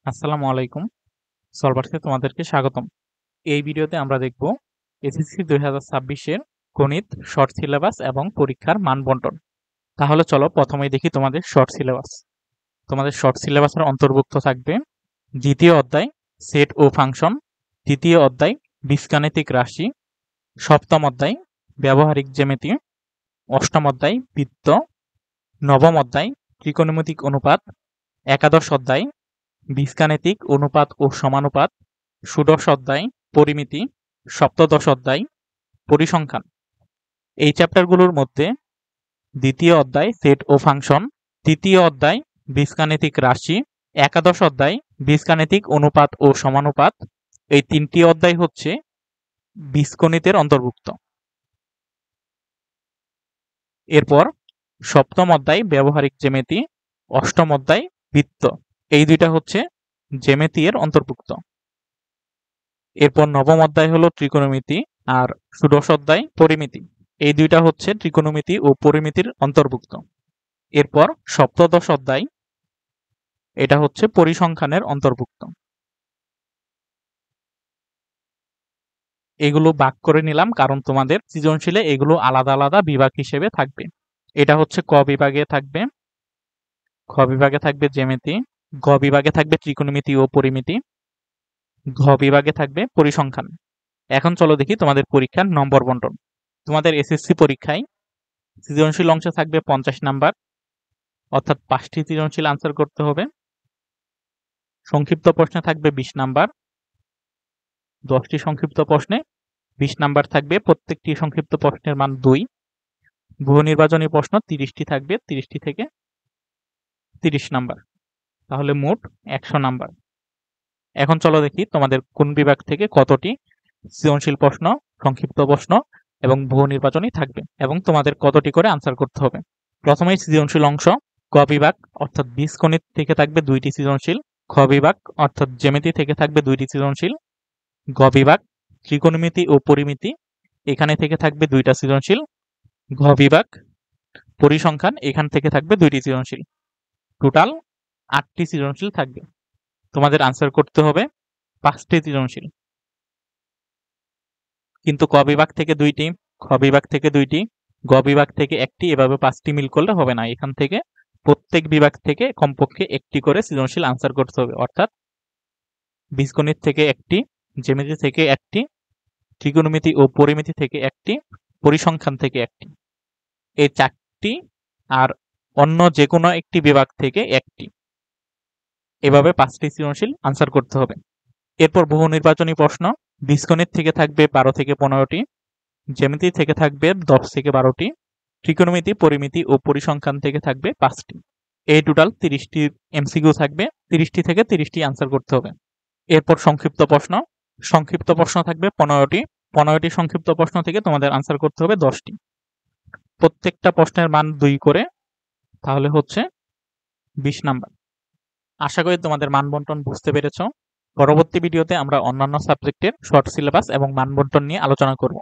আসসালামু আলাইকুম। সলভার্সে তোমাদেরকে স্বাগতম। এই ভিডিওতে আমরা দেখব এসএসসি 2026 এর গণিত শর্ট সিলেবাস এবং পরীক্ষার মান বন্টন। তাহলে চলো প্রথমেই দেখি তোমাদের শর্ট সিলেবাস। তোমাদের শর্ট সিলেবাসের অন্তর্ভুক্ত থাকবে দ্বিতীয় অধ্যায় সেট ও ফাংশন, তৃতীয় অধ্যায় বীজগাণিতিক রাশি, সপ্তম অধ্যায় ব্যবহারিক জ্যামিতি, অষ্টম অধ্যায় বৃত্ত, নবম অধ্যায় ত্রিকোণমিতিক অনুপাত, একাদশ অধ্যায় বীজগাণিতিক অনুপাত ও সমানুপাত, ষোড়শ অধ্যায় পরিমিতি, সপ্তদশ অধ্যায় পরিসংখ্যান। এই চ্যাপ্টারগুলোর মধ্যে দ্বিতীয় অধ্যায় সেট ও ফাংশন, তৃতীয় অধ্যায় বীজগাণিতিক রাশি, একাদশ অধ্যায় বীজগাণিতিক অনুপাত ও সমানুপাত, এই তিনটি অধ্যায় হচ্ছে বীজগণিতের অন্তর্ভুক্ত। এরপর সপ্তম অধ্যায় ব্যবহারিক জ্যামিতি, অষ্টম অধ্যায় বৃত্ত, এই দুইটা হচ্ছে জ্যামিতি এর অন্তর্ভুক্ত। এরপর নবম অধ্যায় হলো ত্রিকোণমিতি আর ষোড়শ অধ্যায় পরিমিতি, এই দুইটা হচ্ছে ত্রিকোণমিতি ও পরিমিতির অন্তর্ভুক্ত। এরপর সপ্তদশ অধ্যায়, এটা হচ্ছে পরিসংখ্যানের অন্তর্ভুক্ত। এগুলো ভাগ করে নিলাম কারণ তোমাদের সৃজনশীলে এগুলো আলাদা আলাদা বিভাগ হিসেবে থাকবে। এটা হচ্ছে ক বিভাগে থাকবে, খ বিভাগে থাকবে জ্যামিতি, গ বিভাগে থাকবে ত্রিকোণমিতি ও পরিমিতি, ঘ বিভাগে থাকবে পরিসংখ্যান। এখন চলো দেখি তোমাদের পরীক্ষার নম্বর বন্টন। তোমাদের এসএসসি পরীক্ষায় সৃজনশীল অংশে থাকবে 50 নাম্বার, অর্থাৎ 5টি সৃজনশীল আনসার করতে হবে। সংক্ষিপ্ত প্রশ্নে থাকবে 20 নাম্বার, 10টি সংক্ষিপ্ত প্রশ্নে 20 নাম্বার থাকবে, প্রত্যেকটি সংক্ষিপ্ত প্রশ্নের মান 2। বহু নির্বাচনী প্রশ্ন 30টি থাকবে, 30টি থেকে 30 নাম্বার, তাহলে মোট 100 নাম্বার। এখন চলো দেখি তোমাদের কোন বিভাগ থেকে কতটি সৃজনশীল প্রশ্ন, সংক্ষিপ্ত প্রশ্ন এবং বহু নির্বাচনী থাকবে এবং তোমাদের কতটি করে আনসার করতে হবে। প্রথমেই সৃজনশীল অংশ, ক বিভাগ অর্থাৎ বীজগণিত থেকে থাকবে 2টি সৃজনশীল, খ বিভাগ অর্থাৎ জ্যামিতি থেকে থাকবে 2টি সৃজনশীল, গ বিভাগ ত্রিকোণমিতি ও পরিমিতি এখানে থেকে থাকবে 2টা সৃজনশীল, ঘ বিভাগ পরিসংখ্যান এখান থেকে থাকবে 2টি সৃজনশীল। টোটাল 8টি সৃজনশীল থাকবে। তোমাদের আনসার করতে হবে 5টি সৃজনশীল, কিন্তু ক বিভাগ থেকে 2টি, খ বিভাগ থেকে 2টি, গ বিভাগ থেকে 1টি, এভাবে 5টি মিল করলে হবে না। এখান থেকে প্রত্যেক বিভাগ থেকে কমপক্ষে 1টি করে সৃজনশীল আনসার করতে হবে, অর্থাৎ বীজগণিত থেকে 1টি, জ্যামিতি থেকে 1টি, ত্রিকোণমিতি ও পরিমিতি থেকে 1টি, পরিসংখ্যান থেকে 1টি, এই 4টি, আর অন্য যে কোনো একটি বিভাগ থেকে 1টি, এভাবে 5টি সৃজনশীল আনসার করতে হবে। এরপর বহু নির্বাচনী প্রশ্ন, বীজগণিত থেকে থাকবে 12 থেকে 15টি, জ্যামিতি থেকে থাকবে 10 থেকে 12টি, ত্রিকোণমিতি, পরিমিতি ও পরিসংখ্যান থেকে থাকবে 5টি। এই টোটাল 30টি এমসিকিউ থাকবে, 30টি থেকে 30টি আনসার করতে হবে। এরপর সংক্ষিপ্ত প্রশ্ন, সংক্ষিপ্ত প্রশ্ন থাকবে 15টি, 15টি সংক্ষিপ্ত প্রশ্ন থেকে তোমাদের আনসার করতে হবে 10টি। প্রত্যেকটা প্রশ্নের মান 2 করে, তাহলে হচ্ছে 20 নাম্বার। আশা করি তোমাদের মান বন্টন বুঝতে পেরেছো। পরবর্তী ভিডিওতে আমরা অন্যান্য সাবজেক্টের শর্ট সিলেবাস এবং মান বন্টন নিয়ে আলোচনা করব।